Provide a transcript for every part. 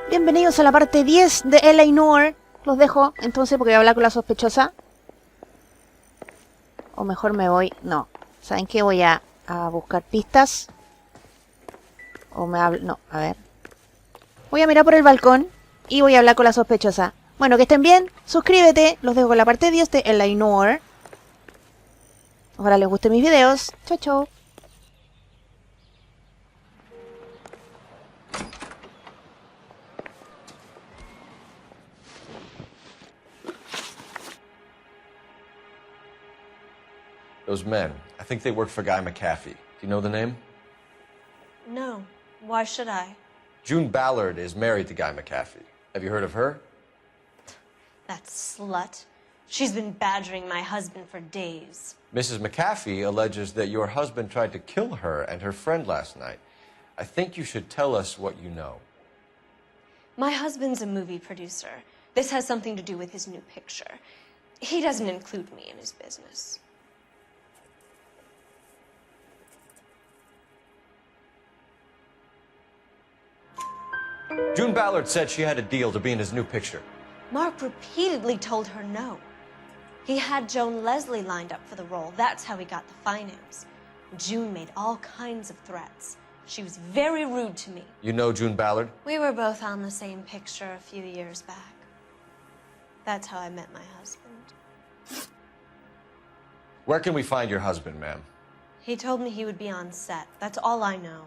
Bienvenidos a la parte 10 de Noire. Los dejo entonces porque voy a hablar con la sospechosa. O mejor me voy... No. ¿Saben qué? Voy a buscar pistas. O me hablo... No, a ver. Voy a mirar por el balcón y voy a hablar con la sospechosa. Bueno, que estén bien. Suscríbete. Los dejo con la parte 10 de Noire. Ojalá les gusten mis videos. Chau, chau. Those men, I think they work for Guy McAfee. Do you know the name? No. Why should I? June Ballard is married to Guy McAfee. Have you heard of her? That slut. She's been badgering my husband for days. Mrs. McAfee alleges that your husband tried to kill her and her friend last night. I think you should tell us what you know. My husband's a movie producer. This has something to do with his new picture. He doesn't include me in his business. June Ballard said she had a deal to be in his new picture. Mark repeatedly told her no. He had Joan Leslie lined up for the role. That's how he got the finance. June made all kinds of threats. She was very rude to me. You know June Ballard? We were both on the same picture a few years back. That's how I met my husband. Where can we find your husband, ma'am? He told me he would be on set. That's all I know.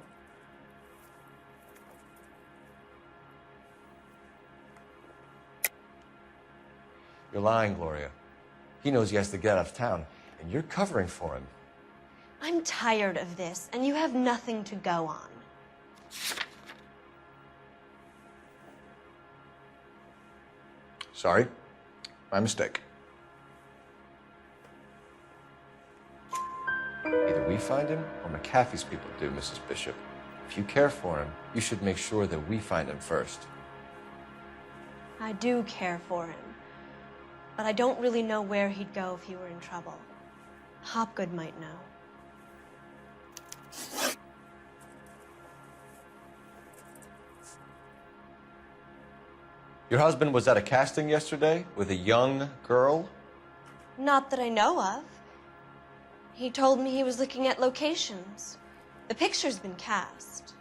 You're lying, Gloria. He knows he has to get out of town, and you're covering for him. I'm tired of this, and you have nothing to go on. Sorry. My mistake. Either we find him, or McAfee's people do, Mrs. Bishop. If you care for him, you should make sure that we find him first. I do care for him. But I don't really know where he'd go if he were in trouble. Hopgood might know. Your husband was at a casting yesterday with a young girl? Not that I know of. He told me he was looking at locations. The picture's been cast.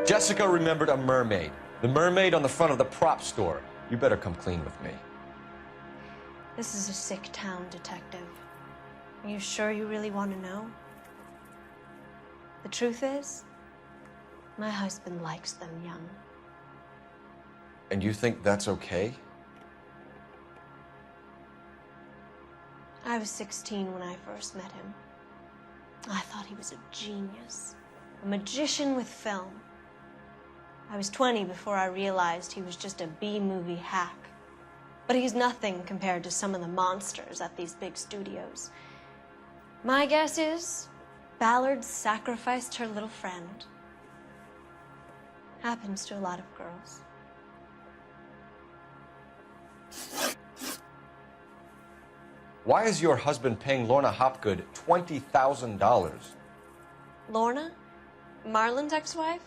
Jessica remembered a mermaid. The mermaid on the front of the prop store. You better come clean with me. This is a sick town, Detective. Are you sure you really want to know? The truth is, my husband likes them young. And you think that's okay? I was 16 when I first met him. I thought he was a genius, a magician with film. I was 20 before I realized he was just a B-movie hack. But he's nothing compared to some of the monsters at these big studios. My guess is Ballard sacrificed her little friend. Happens to a lot of girls. Why is your husband paying Lorna Hopgood $20,000? Lorna? Marlon's ex-wife?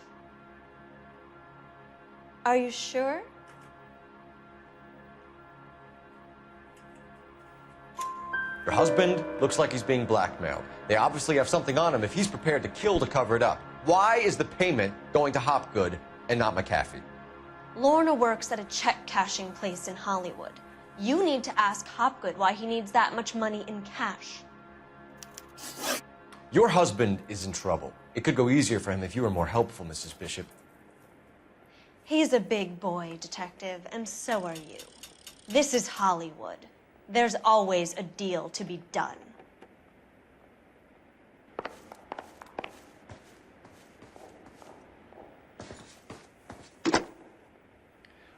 Are you sure? Your husband looks like he's being blackmailed. They obviously have something on him if he's prepared to kill to cover it up. Why is the payment going to Hopgood and not McAfee? Lorna works at a check-cashing place in Hollywood. You need to ask Hopgood why he needs that much money in cash. Your husband is in trouble. It could go easier for him if you were more helpful, Mrs. Bishop. He's a big boy, Detective, and so are you. This is Hollywood. There's always a deal to be done.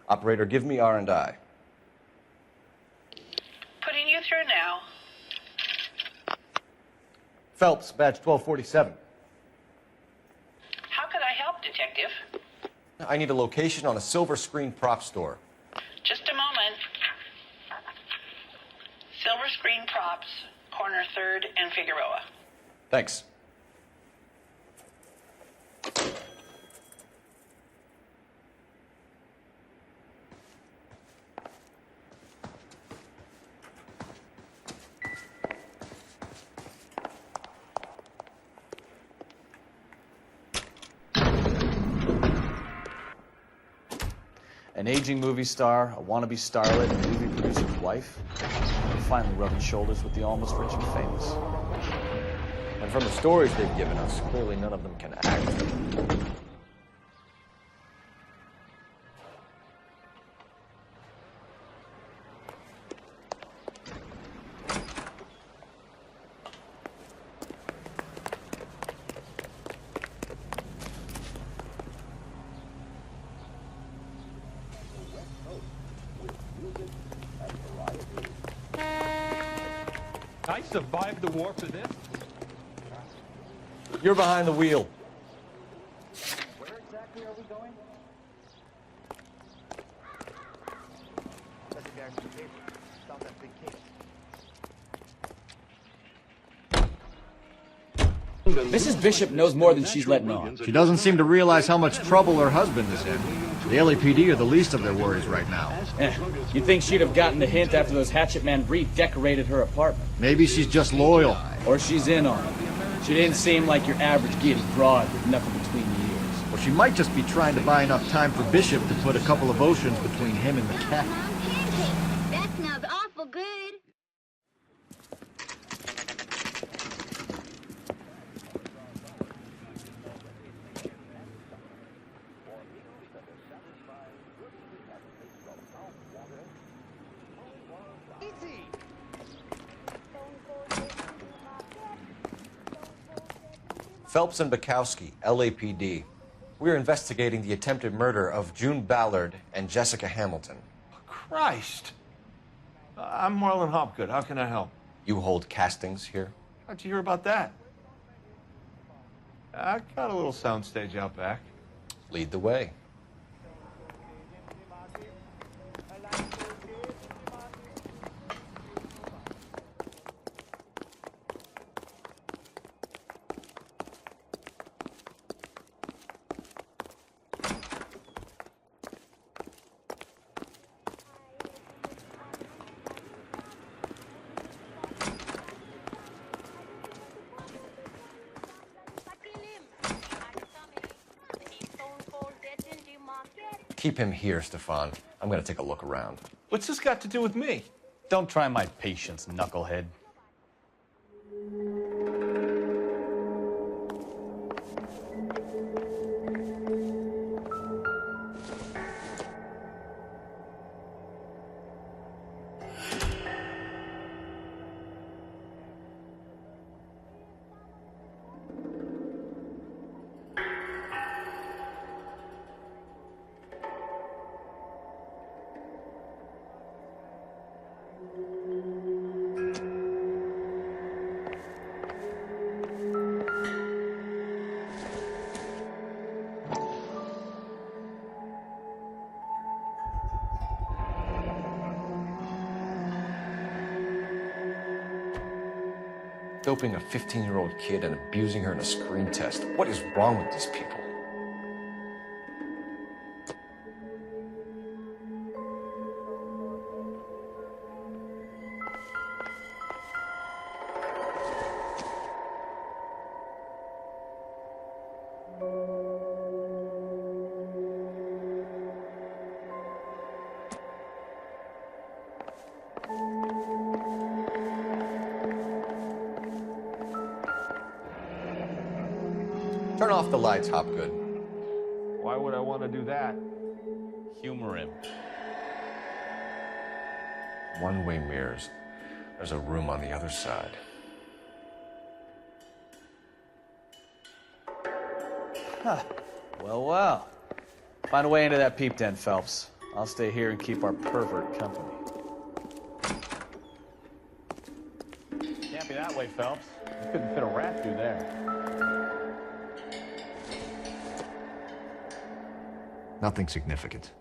Operator, give me R&I. Putting you through now. Phelps, badge 1247. How could I help, Detective? I need a location on a silver screen prop store. Just a moment. Silver screen props. corner 3rd and Figueroa. Thanks. An aging movie star, a wannabe starlet, and a movie producer's wife. They're finally rubbing shoulders with the almost rich and famous. And from the stories they've given us, clearly none of them can act. I survived the war for this. You're behind the wheel. Where exactly are we going? That's the guy from the paper. Stop that big case. Mrs. Bishop knows more than she's letting on. She doesn't seem to realize how much trouble her husband is in. The LAPD are the least of their worries right now. You'd think she'd have gotten the hint after those hatchet men redecorated her apartment. Maybe she's just loyal. Or she's in on it. She didn't seem like your average giddy broad with nothing between the ears. Or she might just be trying to buy enough time for Bishop to put a couple of oceans between him and the cat. That smells awful good. Phelps and Bukowski, LAPD. We're investigating the attempted murder of June Ballard and Jessica Hamilton. Christ. I'm Marlon Hopgood. How can I help? You hold castings here? How'd you hear about that? I got a little soundstage out back. Lead the way. Keep him here, Stefan. I'm gonna take a look around. What's this got to do with me? Don't try my patience, knucklehead. Doping a 15-year-old kid and abusing her in a screen test. What is wrong with these people? Turn off the lights, Hopgood. Why would I want to do that? Humor him. One-way mirrors. There's a room on the other side. Well, well. Find a way into that peep den, Phelps. I'll stay here and keep our pervert company. Can't be that way, Phelps. You couldn't fit a rat through there. Nothing significant.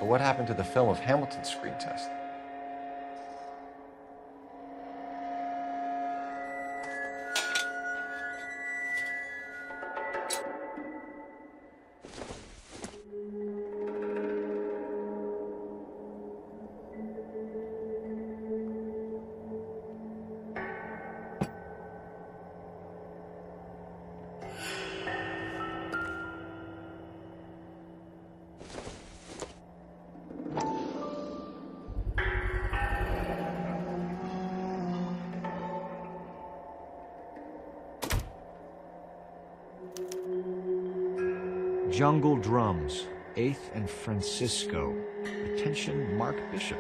So what happened to the film of Hamilton's screen test? Jungle Drums, 8th and Francisco. Attention, Mark Bishop.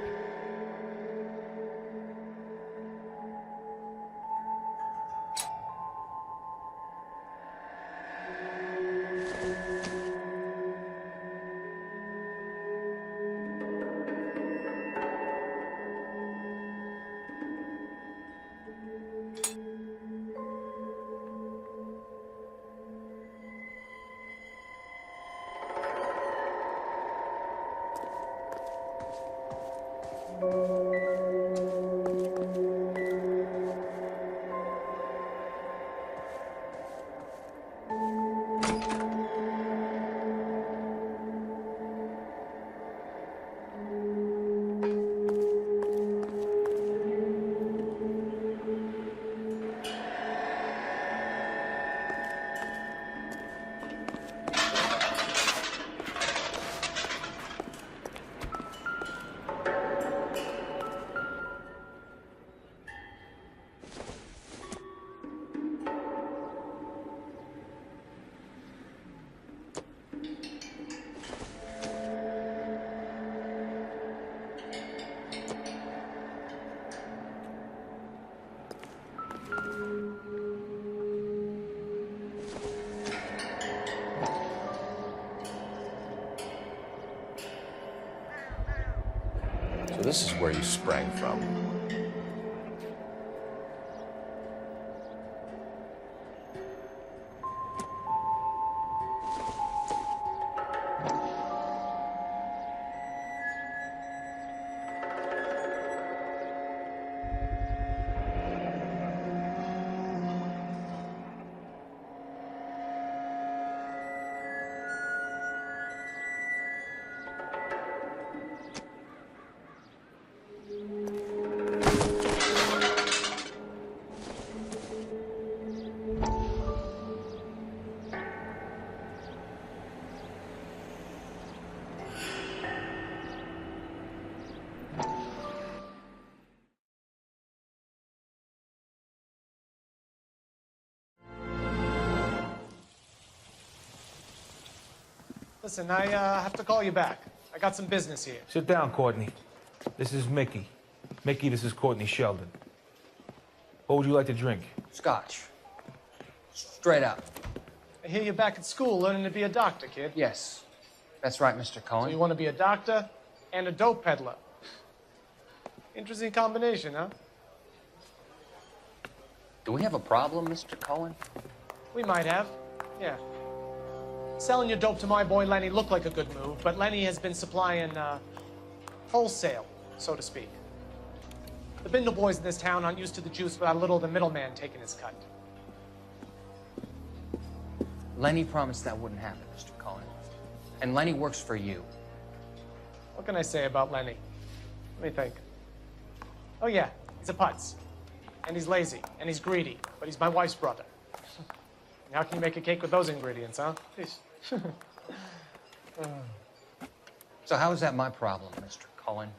So this is where you sprang from. Listen, I have to call you back. I got some business here. Sit down, Courtney. This is Mickey. Mickey, this is Courtney Sheldon. What would you like to drink? Scotch. Straight up. I hear you're back at school learning to be a doctor, kid. Yes. That's right, Mr. So Cohen. you want to be a doctor and a dope peddler. Interesting combination, huh? Do we have a problem, Mr. Cohen? We might have, yeah. Selling your dope to my boy Lenny looked like a good move, but Lenny has been supplying, wholesale, so to speak. The Bindle boys in this town aren't used to the juice without a little of the middleman taking his cut. Lenny promised that wouldn't happen, Mr. Cohen. And Lenny works for you. What can I say about Lenny? Let me think. Oh yeah, he's a putz. And he's lazy, and he's greedy, but he's my wife's brother. And how can you make a cake with those ingredients, huh? Please. So how is that my problem, Mr. Cohen?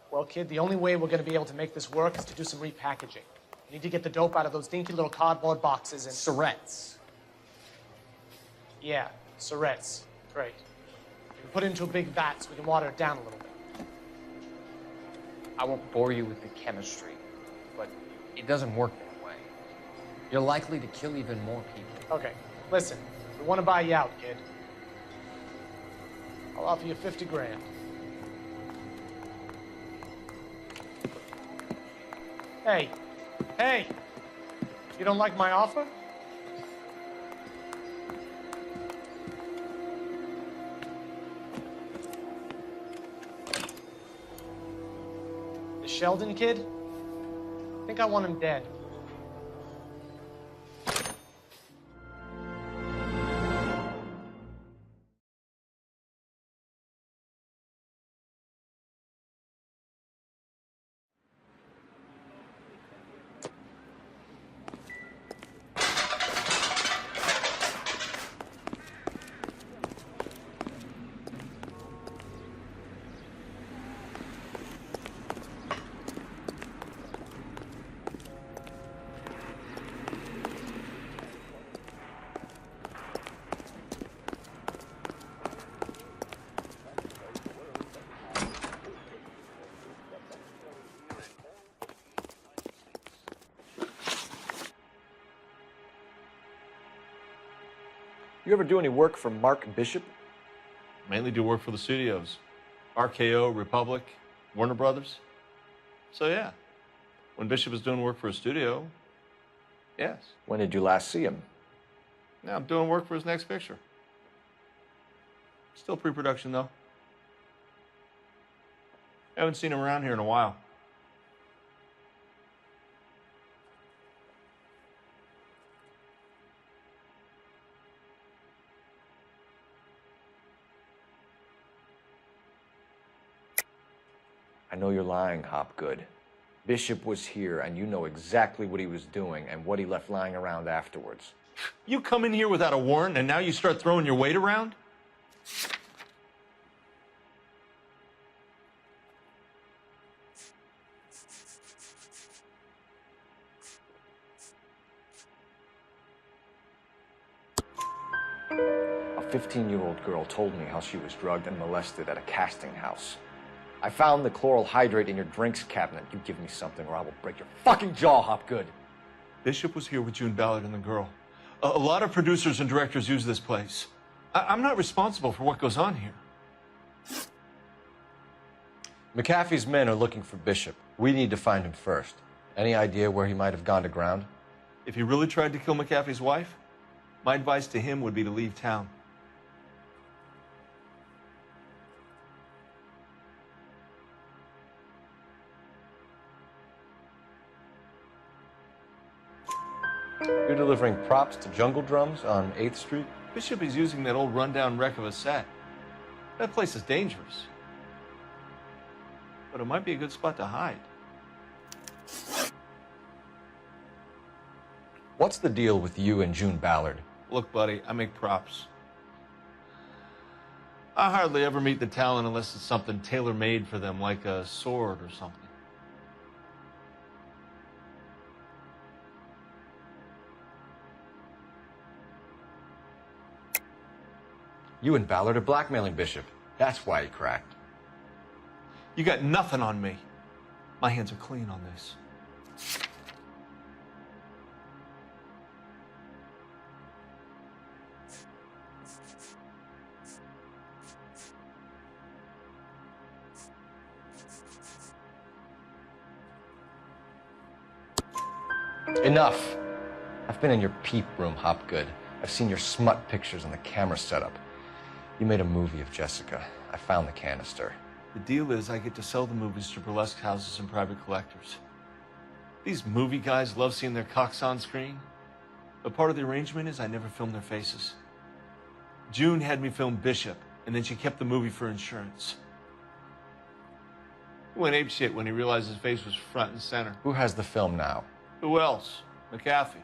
Well, kid, the only way we're going to be able to make this work is to do some repackaging. We need to get the dope out of those dinky little cardboard boxes and... Surrettes. Yeah, Surrettes. Great. We can put it into a big vat so we can water it down a little bit. I won't bore you with the chemistry, but it doesn't work that way. You're likely to kill even more people. Okay, listen. We want to buy you out, kid. I'll offer you 50 grand. Hey, hey! You don't like my offer? The Sheldon kid? I think I want him dead. You ever do any work for Mark Bishop? Mainly do work for the studios. RKO, Republic, Warner Brothers. So yeah, when Bishop was doing work for a studio, yes. When did you last see him? Now I'm doing work for his next picture. Still pre-production though. Haven't seen him around here in a while. I know you're lying, Hopgood. Bishop was here, and you know exactly what he was doing and what he left lying around afterwards. You come in here without a warrant, and now you start throwing your weight around? A 15-year-old girl told me how she was drugged and molested at a casting house. I found the chloral hydrate in your drinks cabinet. You give me something or I will break your fucking jaw, Hopgood. Bishop was here with June Ballard and the girl. A lot of producers and directors use this place. I'm not responsible for what goes on here. McAfee's men are looking for Bishop. We need to find him first. Any idea where he might have gone to ground? If he really tried to kill McAfee's wife, my advice to him would be to leave town. You're delivering props to Jungle Drums on 8th Street? Bishop is using that old rundown wreck of a set. That place is dangerous. But it might be a good spot to hide. What's the deal with you and June Ballard? Look, buddy, I make props. I hardly ever meet the talent unless it's something tailor-made for them, like a sword or something. You and Ballard are blackmailing Bishop. That's why he cracked. You got nothing on me. My hands are clean on this. Enough. I've been in your peep room, Hopgood. I've seen your smut pictures and the camera setup. You made a movie of Jessica. I found the canister. The deal is I get to sell the movies to burlesque houses and private collectors. These movie guys love seeing their cocks on screen, but part of the arrangement is I never film their faces. June had me film Bishop, and then she kept the movie for insurance. He went apeshit when he realized his face was front and center. Who has the film now? Who else? McAfee.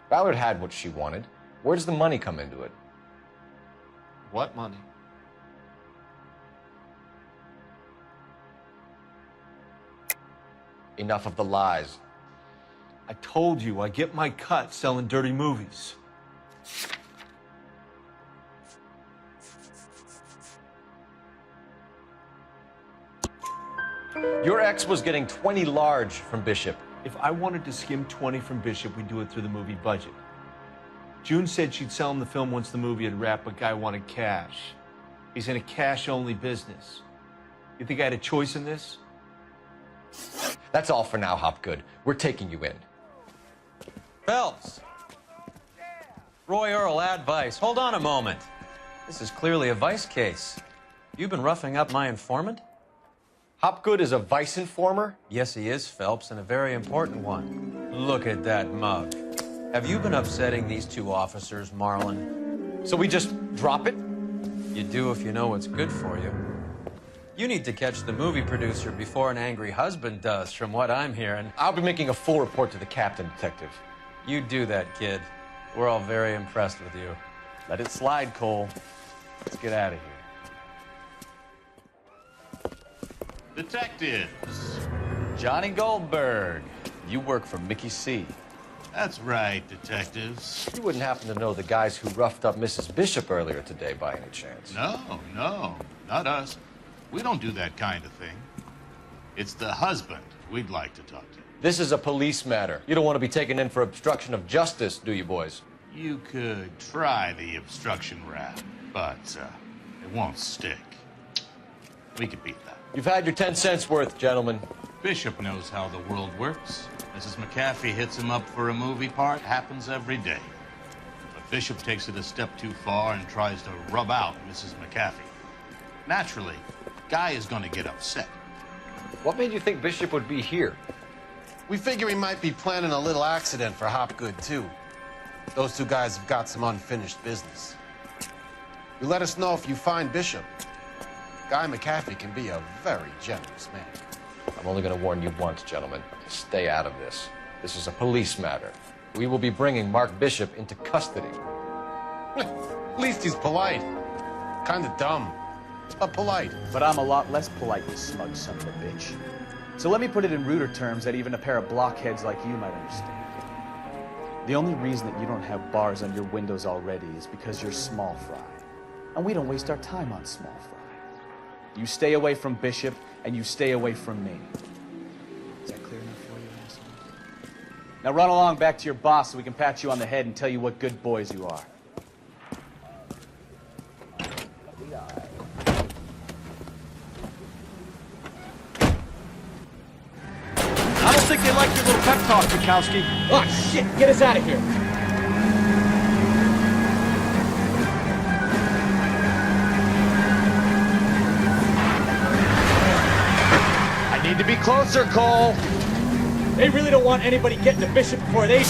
Ballard had what she wanted. Where does the money come into it? What money? Enough of the lies. I told you I get my cut selling dirty movies. Your ex was getting 20 large from Bishop. If I wanted to skim 20 from Bishop, we'd do it through the movie budget. June said she'd sell him the film once the movie had wrapped, but Guy wanted cash. He's in a cash-only business. You think I had a choice in this? That's all for now, Hopgood. We're taking you in. Phelps. Roy Earl, advice. Hold on a moment. This is clearly a vice case. You've been roughing up my informant? Hopgood is a vice informer? Yes, he is, Phelps, and a very important one. Look at that mug. Have you been upsetting these two officers, Marlin? So we just drop it? You do if you know what's good for you. You need to catch the movie producer before an angry husband does, from what I'm hearing. I'll be making a full report to the captain, detective. You do that, kid. We're all very impressed with you. Let it slide, Cole. Let's get out of here. Detectives. Johnny Goldberg. You work for Mickey C. That's right, detectives. You wouldn't happen to know the guys who roughed up Mrs. Bishop earlier today by any chance? No, not us. We don't do that kind of thing. It's the husband we'd like to talk to. This is a police matter. You don't want to be taken in for obstruction of justice, do you, boys? You could try the obstruction rap, but it won't stick. We could beat that. You've had your 10 cents worth, gentlemen. Bishop knows how the world works. Mrs. McAfee hits him up for a movie part. Happens every day. But Bishop takes it a step too far and tries to rub out Mrs. McAfee. Naturally, Guy is going to get upset. What made you think Bishop would be here? We figure he might be planning a little accident for Hopgood, too. Those two guys have got some unfinished business. You let us know if you find Bishop. Guy McAfee can be a very generous man. I'm only going to warn you once, gentlemen. Stay out of this. This is a police matter. We will be bringing Mark Bishop into custody. At least he's polite. Kind of dumb, but polite. But I'm a lot less polite, you smug son of a bitch. So let me put it in ruder terms that even a pair of blockheads like you might understand. The only reason that you don't have bars on your windows already is because you're small fry. And we don't waste our time on small fry. You stay away from Bishop, and you stay away from me. Is that clear enough for you, asshole? Now run along back to your boss so we can pat you on the head and tell you what good boys you are. I don't think they like your little pep talk, Bukowski. Oh, shit! Get us out of here! I need to be closer, Cole. They really don't want anybody getting to Bishop before they do.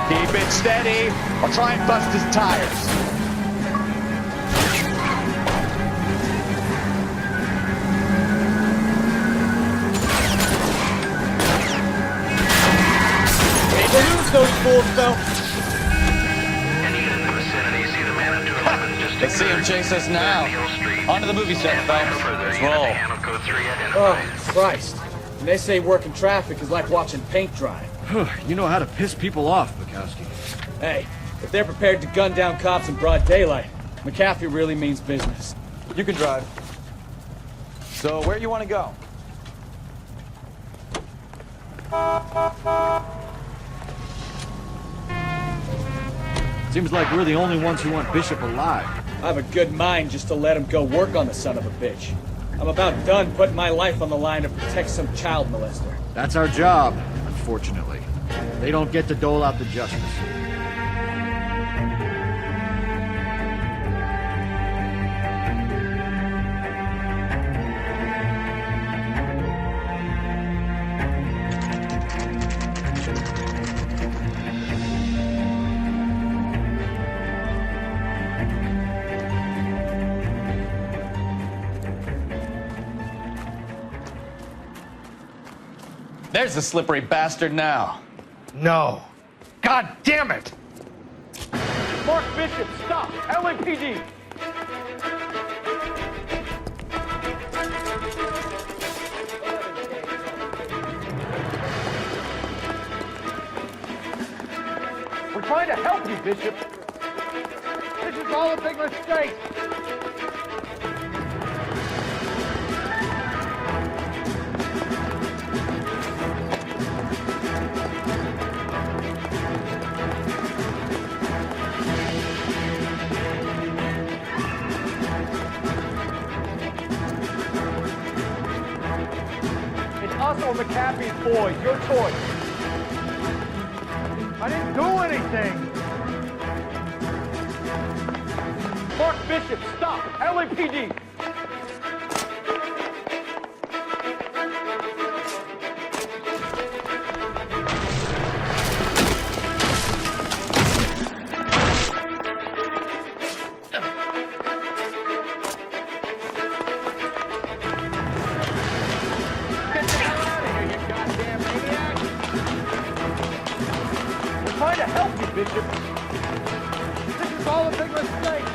Keep it steady. I'll try and bust his tires. Lose those fools, though. Let's see him chase us now. Onto the movie set, Phelps. Let's roll. Oh, Christ. And they say working traffic is like watching paint dry. You know how to piss people off, Bukowski. Hey, if they're prepared to gun down cops in broad daylight, McAfee really means business. You can drive. So, where you want to go? Seems like we're the only ones who want Bishop alive. I have a good mind just to let him go work on the son of a bitch. I'm about done putting my life on the line to protect some child molester. That's our job, unfortunately. They don't get to dole out the justice. There's the slippery bastard now. No. God damn it! Mark Bishop, stop! LAPD! We're trying to help you, Bishop. This is all a big mistake. Us or McAfee's boys, your choice. I didn't do anything. Mark Bishop, stop! LAPD! Trying to help you, Bishop. This is all a big mistake.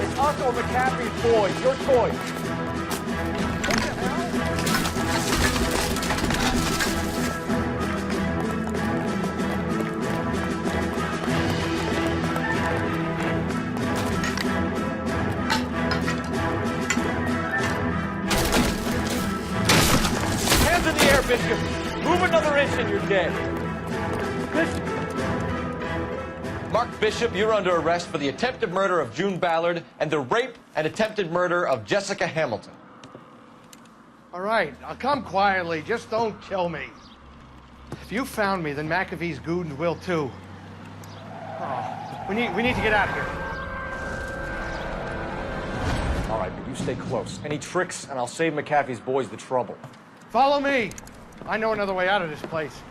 It's us or McAfee's boys, your choice. Bishop. Move another inch and you're dead. Mark Bishop, you're under arrest for the attempted murder of June Ballard and the rape and attempted murder of Jessica Hamilton. All right, I'll come quietly. Just don't kill me. If you found me, then McAfee's goons will too. Oh, we need to get out of here. All right, but you stay close. Any tricks, and I'll save McAfee's boys the trouble. Follow me. I know another way out of this place.